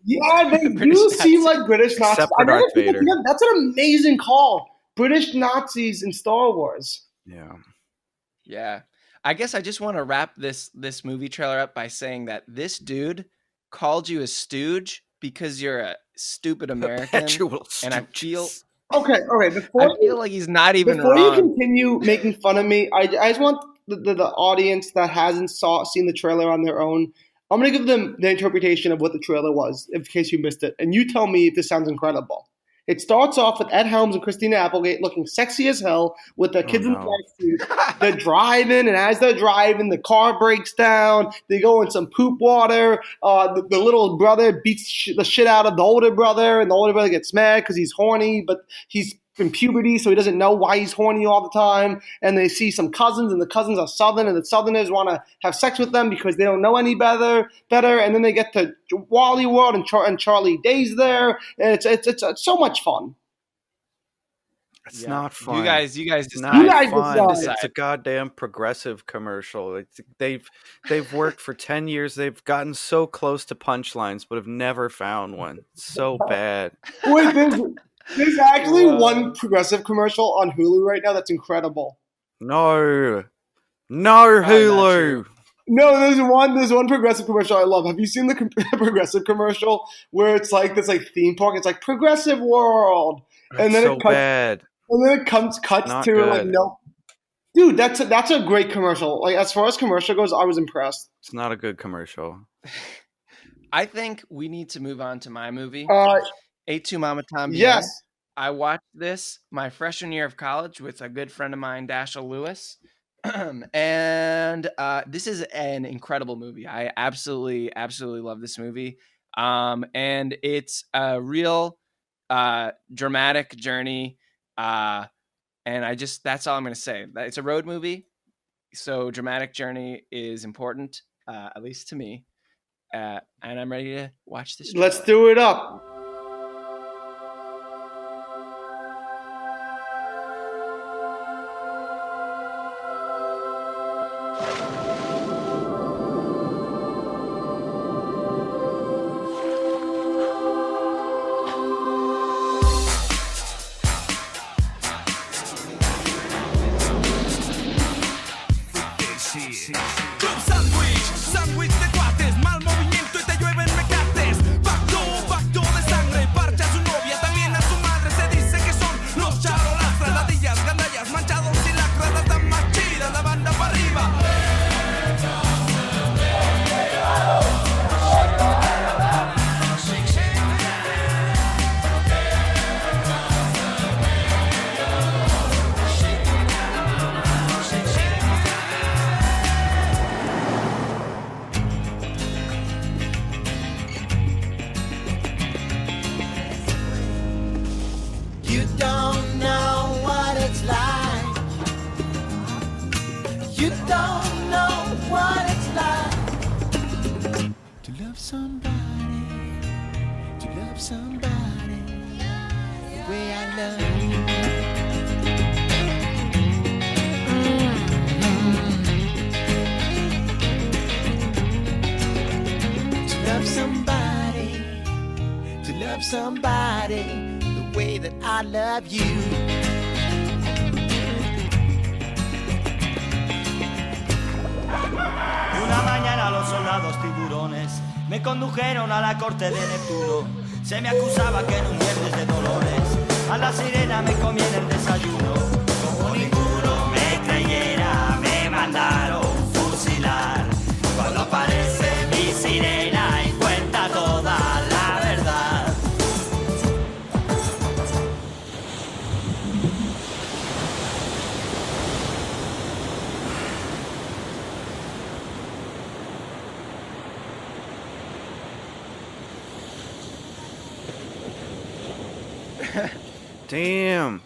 Yeah, they do seem like British Nazis. Except for Darth Vader. That's an amazing call. British Nazis in Star Wars. Yeah. I guess I just want to wrap this movie trailer up by saying that this dude called you a stooge because you're a stupid American. Perpetual and I feel... Okay. I feel like he's not even before wrong. you continue making fun of me, I just want the audience that hasn't seen the trailer on their own. I'm going to give them the interpretation of what the trailer was, in case you missed it. And you tell me if this sounds incredible. It starts off with Ed Helms and Christina Applegate looking sexy as hell with the kids in the backseat. They're driving, and as they're driving, the car breaks down. They go in some poop water. The little brother beats the shit out of the older brother, and the older brother gets mad because he's horny, but he's in puberty, so he doesn't know why he's horny all the time. And they see some cousins, and the cousins are Southern, and the Southerners want to have sex with them because they don't know any better. And then they get to Wally World, and Charlie Day's there, and it's so much fun. It's not fun. You guys decide. Decide. It's a goddamn progressive commercial. They've worked for 10 years. They've gotten so close to punchlines, but have never found one. It's so bad. Wait, there's actually one progressive commercial on Hulu right now that's incredible. No Hulu. No, there's one progressive commercial I love. Have you seen the progressive commercial where it's like this theme park? It's like Progressive World, and then so bad. And then it cuts to good. like no. Dude, that's a great commercial. Like as far as commercial goes, I was impressed. It's not a good commercial. I think we need to move on to my movie. A2 Mama Tom. Yes. I watched this my freshman year of college with a good friend of mine, Dasha Lewis. And this is an incredible movie. I absolutely love this movie. And it's a real dramatic journey. And that's all I'm going to say. It's a road movie. So dramatic journey is important, at least to me. And I'm ready to watch this. Let's do it up. Club Sandwich, sándwich de cuates, mal movimiento y te llueven mecates. Pacto de sangre, parcha a su novia, también a su madre. Se dice que son los charolastras, ladillas, gandallas, manchados y lacras. Las dan más chidas, la banda para arriba. You don't know what it's like. You don't know what it's like to love somebody, the way I love you. To love somebody the way that I love you. Una mañana los soldados tiburones me condujeron a la corte de Neptuno. Se me acusaba que en un viernes de dolores a la sirena me comí en el desayuno. Como ninguno me creyera, me mandaron fusilar. Cuando aparece mi sirena y cuenta toda la verdad. Damn.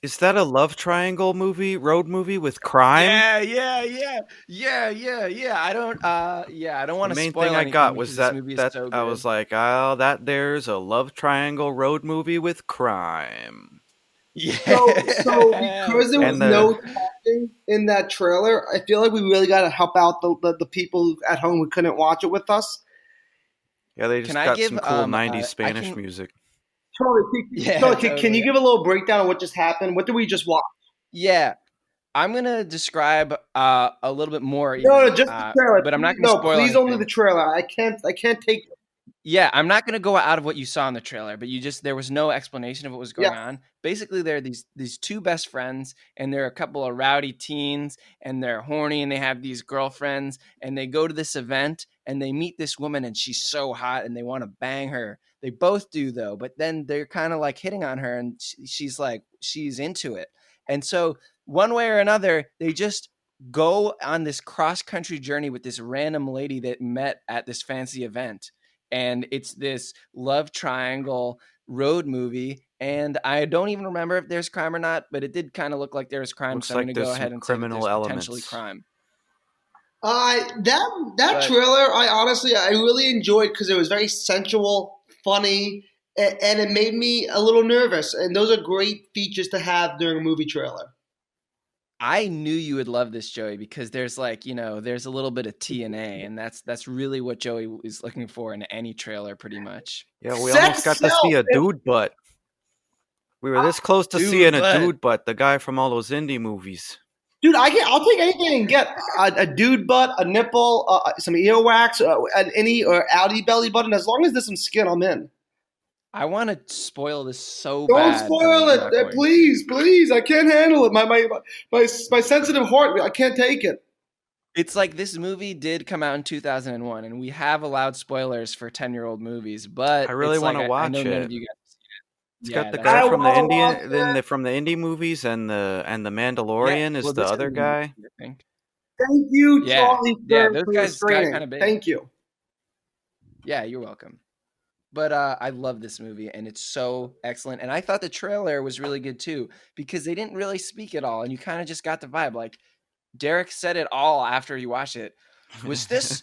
Is that a love triangle movie, road movie with crime? Yeah. I don't want The to main spoil thing I anything got was because that, this movie is that so I good. was like, oh, that there's a love triangle road movie with crime. So because there was And the- no talking in that trailer, I feel like we really got to help out the people at home who couldn't watch it with us. Yeah, they just Can I got give, some cool 90s I Spanish can- music. Charlie, can you give a little breakdown of what just happened? What did we just watch? Yeah, I'm gonna describe a little bit more. No, even, just the trailer. but I'm not gonna No, spoil please only anything. the trailer. I can't take. Yeah, I'm not gonna go out of what you saw in the trailer, but there was no explanation of what was going Yeah. on. Basically, there are these two best friends, and they're a couple of rowdy teens, and they're horny, and they have these girlfriends, and they go to this event, and they meet this woman, and she's so hot, and they want to bang her. They both do though, but then they're kind of like hitting on her, and she's into it, and so one way or another, they just go on this cross country journey with this random lady that met at this fancy event. And it's this love triangle road movie. And I don't even remember if there's crime or not, but it did kind of look like there was crime. Looks So I'm like going to go there's ahead some and say that criminal there's potentially elements. crime. That But- trailer, I really enjoyed because it was very sensual, funny, and it made me a little nervous. And those are great features to have during a movie trailer. I knew you would love this, Joey, because there's there's a little bit of TNA, and that's really what Joey is looking for in any trailer, pretty much. Yeah, we Sex almost got to see a sells. dude butt. We were this close to Dude seeing a butt. dude butt, the guy from all those indie movies. Dude, I'll take anything and get a dude butt, a nipple, some earwax, an innie or outie belly button. As long as there's some skin, I'm in. I want to spoil this so Don't bad. but spoil I'm not it, going to. please. I can't handle it. My sensitive heart, I can't take it. It's like this movie did come out in 2001, and we have allowed spoilers for 10-year-old movies, but I really it's like, want to I watch know none it. of you guys have seen it. It's Yeah, got the that's- guy I from the wanna watch Indian, from the indie movies, and the Mandalorian is well, the this other is- guy. I think. Thank you, Yeah. Charlie, Yeah, for those your guys got screening. kinda big. Thank you. Yeah, you're welcome. But I love this movie, and it's so excellent. And I thought the trailer was really good too, because they didn't really speak at all, and you kind of just got the vibe. Like Derek said it all after you watched it. Was this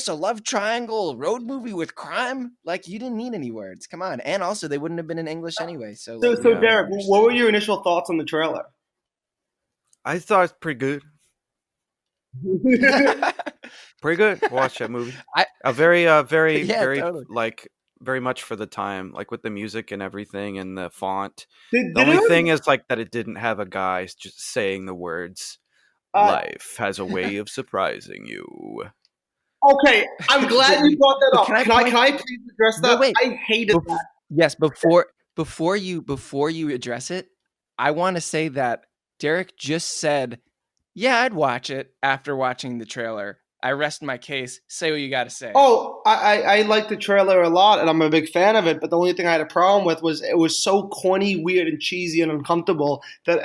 a love triangle road movie with crime? Like you didn't need any words. Come on. And also they wouldn't have been in English anyway. So, So, like, so you know, Derek, what were your initial thoughts on the trailer? I thought it was pretty good. Pretty good. Watch that movie. A very, Yeah, very totally. very much for the time, like with the music and everything and the font. Did The only it- thing is like that it didn't have a guy just saying the words. Life has a way of surprising you. Okay, I'm glad you brought that up. Can I Can I please address that? wait. I hated that. Yes, before you address it, I want to say that Derek just said, "Yeah, I'd watch it after watching the trailer." I rest my case. Say what you got to say. Oh, I like the trailer a lot, and I'm a big fan of it. But the only thing I had a problem with was it was so corny, weird, and cheesy and uncomfortable that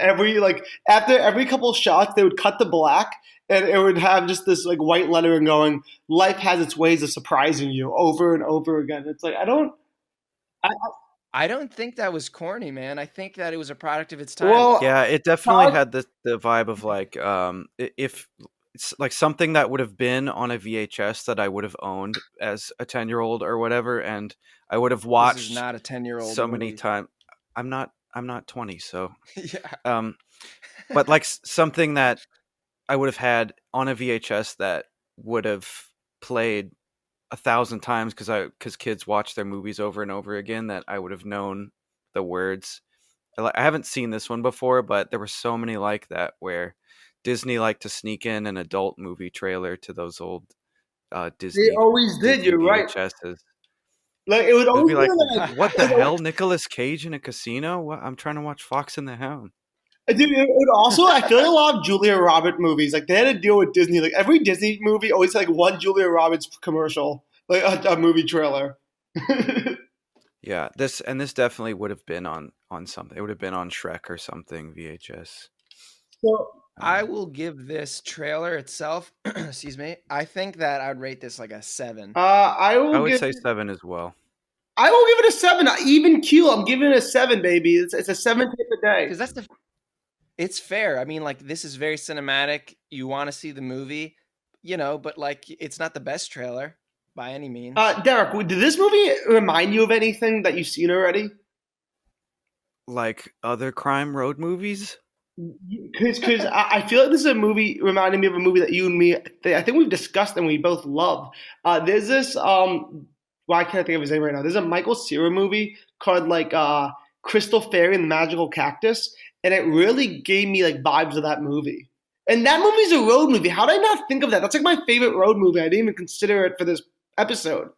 after every couple of shots, they would cut to black, and it would have just this like white lettering going, "Life has its ways of surprising you," over and over again. It's like I don't think that was corny, man. I think that it was a product of its time. Well, Yeah, it definitely had the vibe of like if it's like something that would have been on a VHS that I would have owned as a 10-year-old or whatever, and I would have This watched is not a 10-year-old so many movie. times. I'm not 20, so Yeah. but like something that I would have had on a VHS that would have played 1,000 times because kids watch their movies over and over again, that I would have known the words. I haven't seen this one before, but there were so many like that where Disney liked to sneak in an adult movie trailer to those old Disney. They always did. Disney You're right. VHSs. Like it would It would always be like, be what the hell? Nicolas Cage in a casino? What? I'm trying to watch Fox and the Hound. Dude, it would also, I feel like a lot of Julia Roberts movies, like they had to deal with Disney. Like every Disney movie always had like one Julia Roberts commercial, like a movie trailer. Yeah, this definitely would have been on something. It would have been on Shrek or something VHS. So I will give this trailer itself, excuse me, I think that I would rate this like a 7. I would say 7 as well. I will give it a 7. Even Q, I'm giving it a 7, baby. It's a 7 tip a day. Because it's fair. I mean, like, this is very cinematic. You want to see the movie, but like, it's not the best trailer by any means. Derek, did this movie remind you of anything that you've seen already? Like other crime road movies? Because I feel like this is a movie reminding me of a movie that you and me, I think we've discussed and we both love. There's this, why can't I think of his name right now? There's a Michael Cera movie called like Crystal Fairy and the Magical Cactus, and it really gave me like vibes of that movie. And that movie's a road movie. How did I not think of that? That's like my favorite road movie. I didn't even consider it for this episode.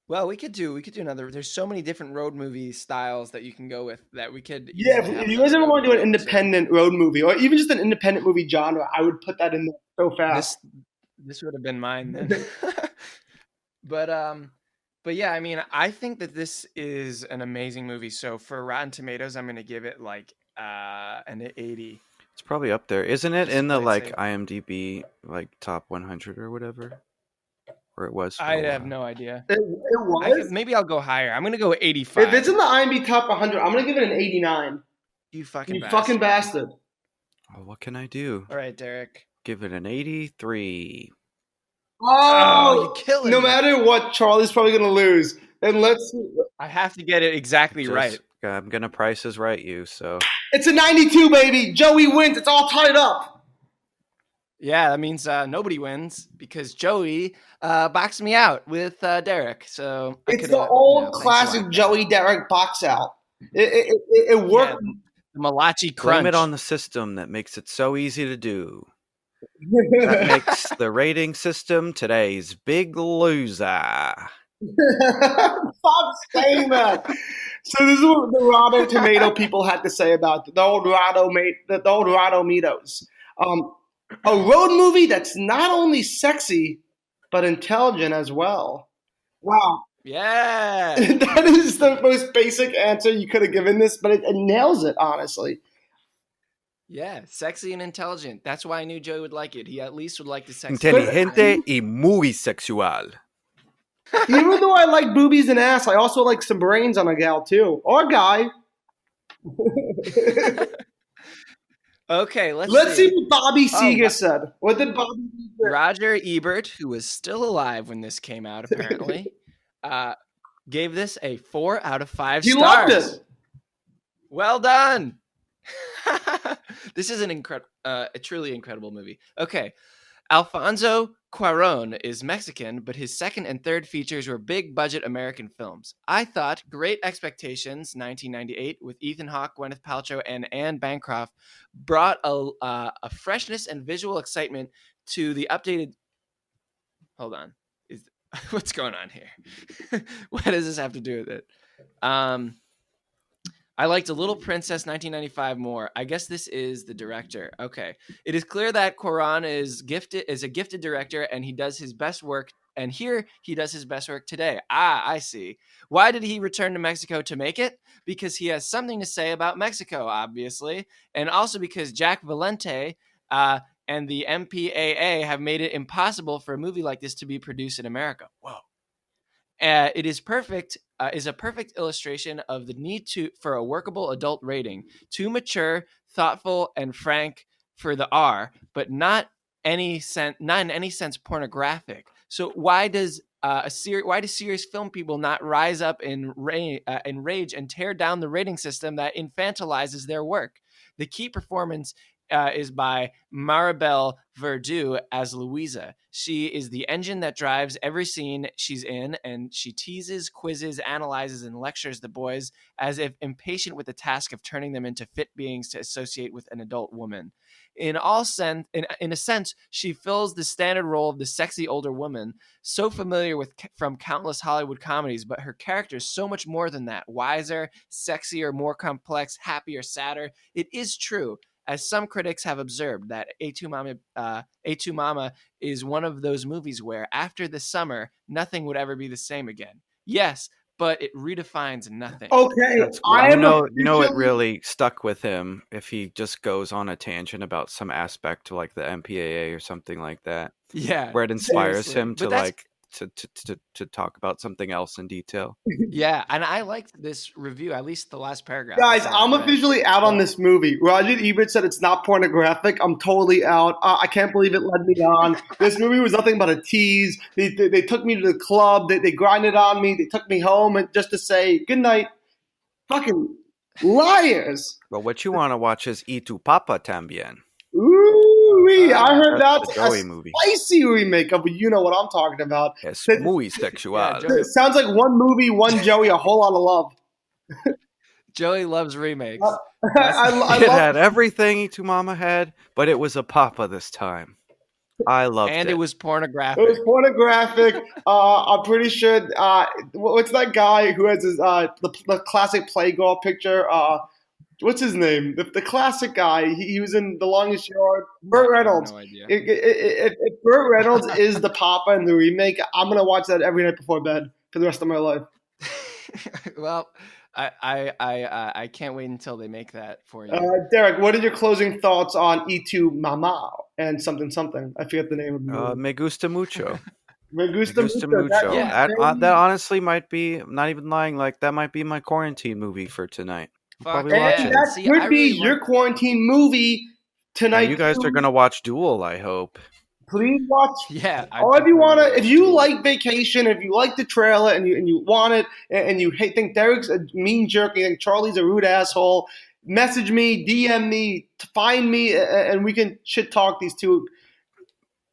Well, we could do another. There's so many different road movie styles that you can go with that we could. Yeah, if you guys ever want to do an independent road movie or even just an independent movie genre, I would put that in there so fast. This would have been mine then. But yeah, I mean, I think that this is an amazing movie. So for Rotten Tomatoes, I'm going to give it like an 80. It's probably up there, isn't it? Just In the I'd like say. IMDb like top 100 or whatever, or it was. for a I while. have no idea. It was. Maybe I'll go higher. I'm going to go 85. If it's in the IMDb top 100, I'm gonna give it an 89. You fucking bastard. Oh, what can I do? All right, Derek. Give it an 83. Oh, you're killing no me. matter what, Charlie's probably gonna lose. And let's see. I have to get it exactly right. I'm gonna Price is Right you. So It's a 92, baby. Joey wins. It's all tied up. Yeah, that means nobody wins because Joey boxed me out with Derek. So It's the old classic Joey Derek box out. It worked. Yeah, the Malachi blame Crunch. it on the system that makes it so easy to do. That makes the rating system today's big loser. Stop saying that. So this is what the Rotten Tomato people had to say about the old Rotometos. A road movie that's not only sexy but intelligent as well. Wow. Yeah. That is the most basic answer you could have given this, but it nails it, honestly. Yeah, sexy and intelligent. That's why I knew Joey would like it. He at least would like the sex. Inteligente y muy sexual. Even though I like boobies and ass, I also like some brains on a gal too, or a guy. Okay, let's see what Bobby Seger said. What did Bobby Seger? Roger Ebert, who was still alive when this came out, apparently, gave this a 4 out of 5 He stars. loved it. Well done. This is a truly incredible movie. Okay, Alfonso Cuarón is Mexican, but his second and third features were big-budget American films. I thought Great Expectations, 1998, with Ethan Hawke, Gwyneth Paltrow, and Anne Bancroft, brought a freshness and visual excitement to the updated... Hold on. What's going on here? What does this have to do with it? I liked A Little Princess 1995 more. I guess this is the director. Okay. It is clear that Cuarón is a gifted director, and he does his best work. And here he does his best work today. I see. Why did he return to Mexico to make it? Because he has something to say about Mexico, obviously. And also because Jack Valente and the MPAA have made it impossible for a movie like this to be produced in America. Whoa. It is perfect. Is a perfect illustration of the need for a workable adult rating, too mature, thoughtful, and frank for the R, but not in any sense pornographic. So why do serious film people not rise up in rage and tear down the rating system that infantilizes their work? The key performance is by Maribel Verdú as Louisa. She is the engine that drives every scene she's in, and she teases, quizzes, analyzes, and lectures the boys as if impatient with the task of turning them into fit beings to associate with an adult woman. In a sense, she fills the standard role of the sexy older woman, so familiar from countless Hollywood comedies, but her character is so much more than that. Wiser, sexier, more complex, happier, sadder. It is true, as some critics have observed, that A2 Mama is one of those movies where, after the summer, nothing would ever be the same again. Yes, but it redefines nothing. Okay, it really stuck with him if he just goes on a tangent about some aspect to like the MPAA or something like that. Yeah, where it inspires seriously. him to talk about something else in detail. Yeah, and I liked this review, at least the last paragraph. Guys, I'm officially out on this movie. Roger Ebert said it's not pornographic. I'm totally out. I can't believe it led me on. This movie was nothing but a tease. They took me to the club. They grinded on me. They took me home and just to say good night. Fucking liars. Well, what you want to watch is Y Tu Papa También. Ooh-wee. I heard that's a movie. Spicy remake of you know what I'm talking about. Es muy sexual. It sounds like one movie, one Joey, a whole lot of love. Joey loves remakes. It had everything Y Tu Mama had, but it was a papa this time. I loved it. And it was pornographic. It was pornographic. I'm pretty sure. What's that guy who has his the classic Playgirl picture? What's his name? The classic guy. He was in The Longest Yard. Burt Reynolds. No idea. If Burt Reynolds is the papa in the remake, I'm gonna watch that every night before bed for the rest of my life. Well, I can't wait until they make that for you. Derek, what are your closing thoughts on Y Tu Mama and something? I forget the name of the movie. Me gusta mucho. Me gusta mucho. That honestly might be, I'm not even lying, like that might be my quarantine movie for tonight. Probably watch it. That could be your quarantine movie tonight. And you guys are gonna watch Duel, I hope. Please watch. Yeah. If you like Vacation, if you like the trailer and you want it, and you think Derek's a mean jerk, and you think Charlie's a rude asshole, message me, DM me, find me, and we can shit talk these two.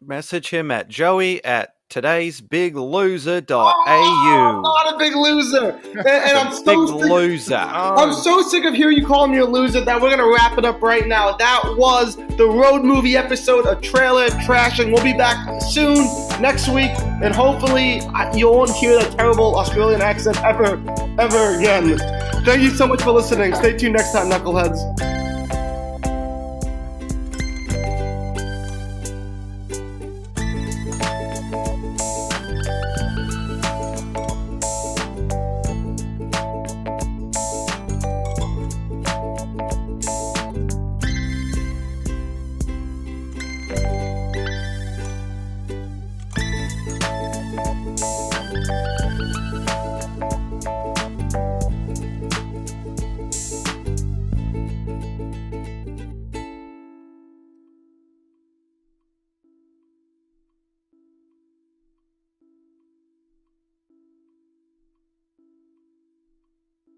Message him at Joey at todaysbigloser.au. I'm not a big loser. And I'm I'm so sick of hearing you call me a loser that we're going to wrap it up right now. That was the road movie episode of Trailer Trashing. We'll be back soon next week, and hopefully you won't hear that terrible Australian accent ever again. Thank you so much for listening. Stay tuned next time, Knuckleheads.